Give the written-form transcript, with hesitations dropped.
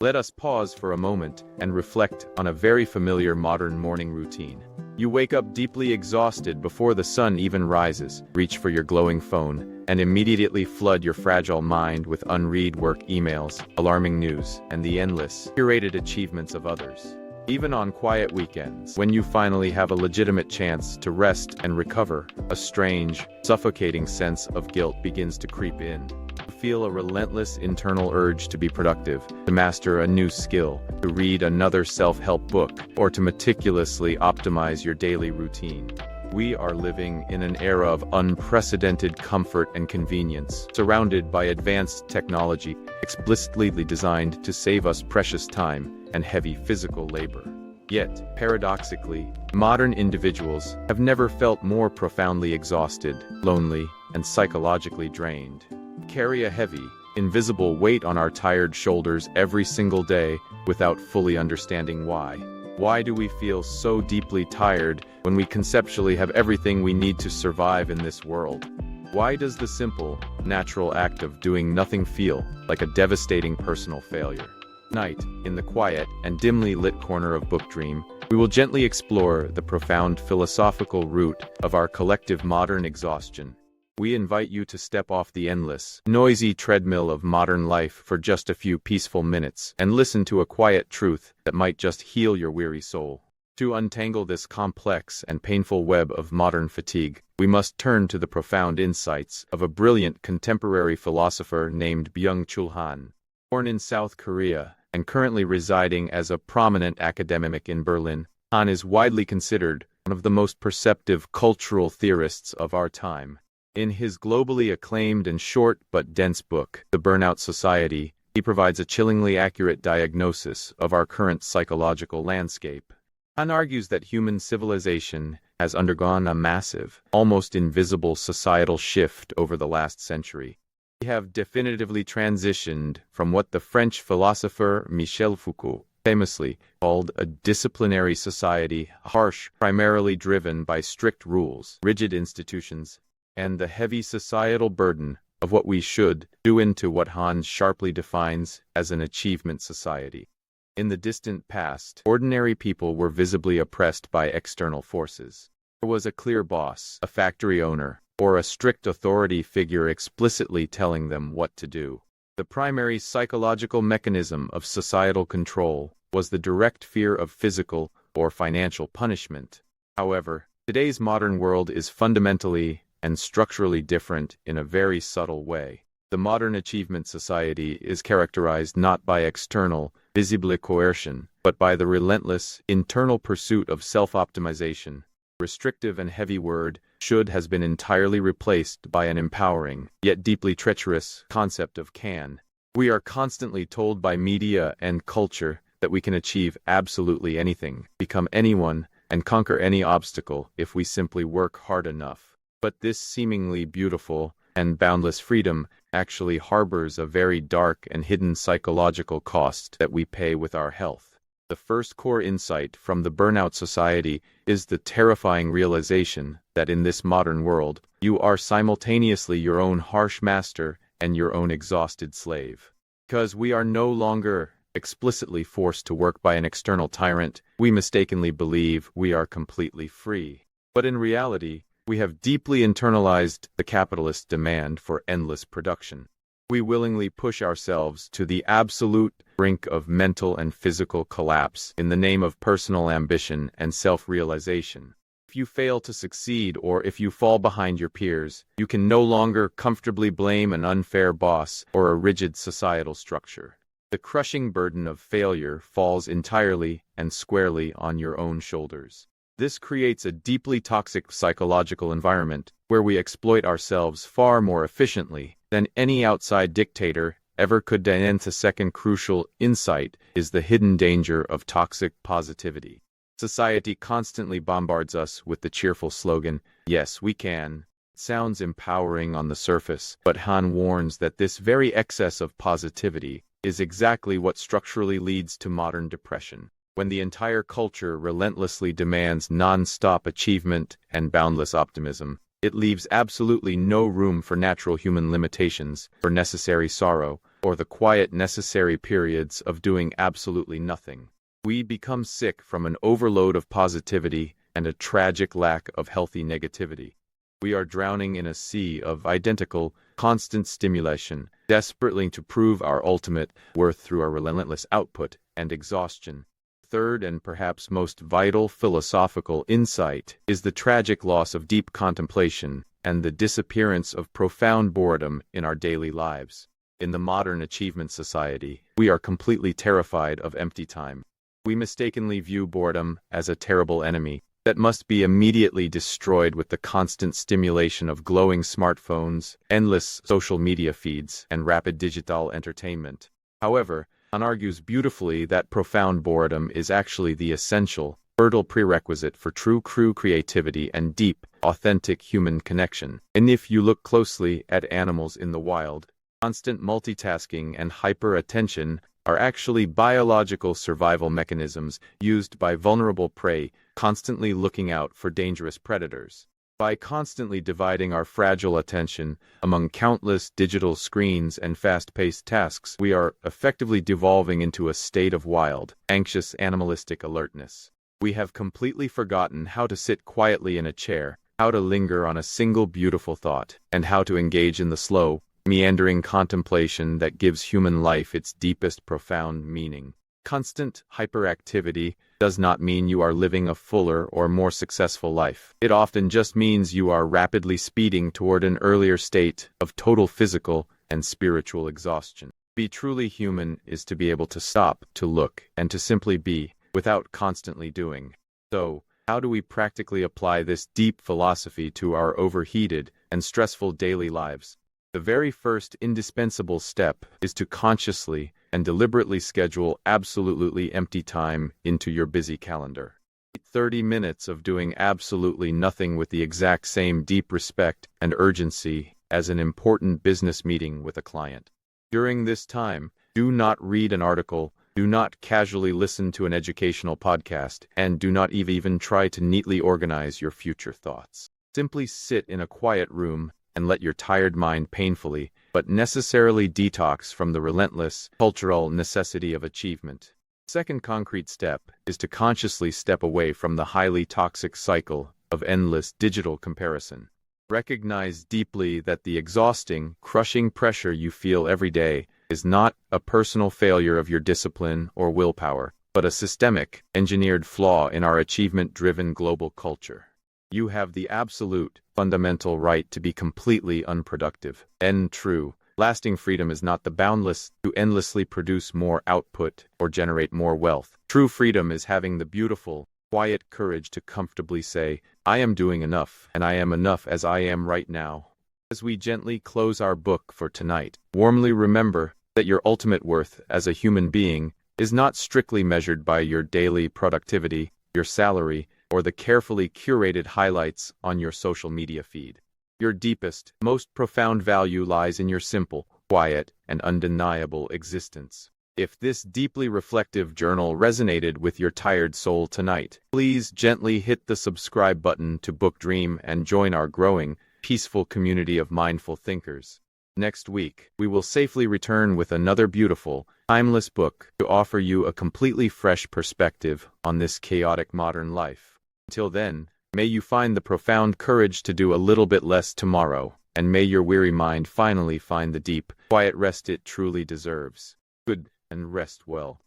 Let us pause for a moment and reflect on a very familiar modern morning routine. You wake up deeply exhausted before the sun even rises, reach for your glowing phone, and immediately flood your fragile mind with unread work emails, alarming news, and the endless, curated achievements of others. Even on quiet weekends, when you finally have a legitimate chance to rest and recover, a strange, suffocating sense of guilt begins to creep in. You feel a relentless internal urge to be productive, to master a new skill, to read another self-help book, or to meticulously optimize your daily routine. We are living in an era of unprecedented comfort and convenience, surrounded by advanced technology, explicitly designed to save us precious time and heavy physical labor. Yet, paradoxically, modern individuals have never felt more profoundly exhausted, lonely, and psychologically drained. We carry a heavy, invisible weight on our tired shoulders every single day without fully understanding why. Why do we feel so deeply tired when we conceptually have everything we need to survive in this world? Why does the simple, natural act of doing nothing feel like a devastating personal failure? Tonight, in the quiet and dimly lit corner of BookDream, we will gently explore the profound philosophical root of our collective modern exhaustion. We invite you to step off the endless, noisy treadmill of modern life for just a few peaceful minutes and listen to a quiet truth that might just heal your weary soul. To untangle this complex and painful web of modern fatigue, we must turn to the profound insights of a brilliant contemporary philosopher named Byung-Chul Han. Born in South Korea and currently residing as a prominent academic in Berlin, Han is widely considered one of the most perceptive cultural theorists of our time. In his globally acclaimed and short but dense book, The Burnout Society, he provides a chillingly accurate diagnosis of our current psychological landscape. Han argues that human civilization has undergone a massive, almost invisible societal shift over the last century. We have definitively transitioned from what the French philosopher Michel Foucault famously called a disciplinary society, harsh, primarily driven by strict rules, rigid institutions, and the heavy societal burden of what we should do into what Han sharply defines as an achievement society. In the distant past, ordinary people were visibly oppressed by external forces. There was a clear boss, a factory owner, or a strict authority figure explicitly telling them what to do. The primary psychological mechanism of societal control was the direct fear of physical or financial punishment. However, today's modern world is fundamentally and structurally different in a very subtle way. The modern achievement society is characterized not by external, visible coercion, but by the relentless, internal pursuit of self-optimization. Restrictive and heavy word should has been entirely replaced by an empowering, yet deeply treacherous, concept of can. We are constantly told by media and culture that we can achieve absolutely anything, become anyone, and conquer any obstacle if we simply work hard enough. But this seemingly beautiful and boundless freedom actually harbors a very dark and hidden psychological cost that we pay with our health. The first core insight from the Burnout Society is the terrifying realization that in this modern world, you are simultaneously your own harsh master and your own exhausted slave. Because we are no longer explicitly forced to work by an external tyrant, we mistakenly believe we are completely free. But in reality, we have deeply internalized the capitalist demand for endless production. We willingly push ourselves to the absolute brink of mental and physical collapse in the name of personal ambition and self-realization. If you fail to succeed or if you fall behind your peers, you can no longer comfortably blame an unfair boss or a rigid societal structure. The crushing burden of failure falls entirely and squarely on your own shoulders. This creates a deeply toxic psychological environment where we exploit ourselves far more efficiently than any outside dictator ever could. And the second crucial insight is the hidden danger of toxic positivity. Society constantly bombards us with the cheerful slogan, "Yes, we can." It sounds empowering on the surface, but Han warns that this very excess of positivity is exactly what structurally leads to modern depression. When the entire culture relentlessly demands non-stop achievement and boundless optimism, it leaves absolutely no room for natural human limitations, for necessary sorrow, or the quiet necessary periods of doing absolutely nothing. We become sick from an overload of positivity and a tragic lack of healthy negativity. We are drowning in a sea of identical, constant stimulation, desperately to prove our ultimate worth through our relentless output and exhaustion. Third and perhaps most vital philosophical insight is the tragic loss of deep contemplation and the disappearance of profound boredom in our daily lives. In the modern achievement society, we are completely terrified of empty time. We mistakenly view boredom as a terrible enemy that must be immediately destroyed with the constant stimulation of glowing smartphones, endless social media feeds, and rapid digital entertainment. However, Han argues beautifully that profound boredom is actually the essential, fertile prerequisite for true creativity and deep, authentic human connection. And if you look closely at animals in the wild, constant multitasking and hyper-attention are actually biological survival mechanisms used by vulnerable prey, constantly looking out for dangerous predators. By constantly dividing our fragile attention among countless digital screens and fast-paced tasks, we are effectively devolving into a state of wild, anxious animalistic alertness. We have completely forgotten how to sit quietly in a chair, how to linger on a single beautiful thought, and how to engage in the slow, meandering contemplation that gives human life its deepest profound meaning. Constant hyperactivity does not mean you are living a fuller or more successful life. It often just means you are rapidly speeding toward an earlier state of total physical and spiritual exhaustion. To be truly human is to be able to stop, to look, and to simply be, without constantly doing. So, how do we practically apply this deep philosophy to our overheated and stressful daily lives? The very first indispensable step is to consciously and deliberately schedule absolutely empty time into your busy calendar. 30 minutes of doing absolutely nothing with the exact same deep respect and urgency as an important business meeting with a client. During this time, do not read an article, do not casually listen to an educational podcast, and do not even try to neatly organize your future thoughts. Simply sit in a quiet room and let your tired mind painfully, but necessarily detox from the relentless, cultural necessity of achievement. Second concrete step is to consciously step away from the highly toxic cycle of endless digital comparison. Recognize deeply that the exhausting, crushing pressure you feel every day is not a personal failure of your discipline or willpower, but a systemic, engineered flaw in our achievement-driven global culture. You have the absolute, fundamental right to be completely unproductive. And true, lasting freedom is not the boundless to endlessly produce more output or generate more wealth. True freedom is having the beautiful, quiet courage to comfortably say, I am doing enough, and I am enough as I am right now. As we gently close our book for tonight, warmly remember that your ultimate worth as a human being is not strictly measured by your daily productivity, your salary, or the carefully curated highlights on your social media feed. Your deepest, most profound value lies in your simple, quiet, and undeniable existence. If this deeply reflective journal resonated with your tired soul tonight, please gently hit the subscribe button to BookDream and join our growing, peaceful community of mindful thinkers. Next week, we will safely return with another beautiful, timeless book to offer you a completely fresh perspective on this chaotic modern life. Until then, may you find the profound courage to do a little bit less tomorrow, and may your weary mind finally find the deep, quiet rest it truly deserves. Good, and rest well.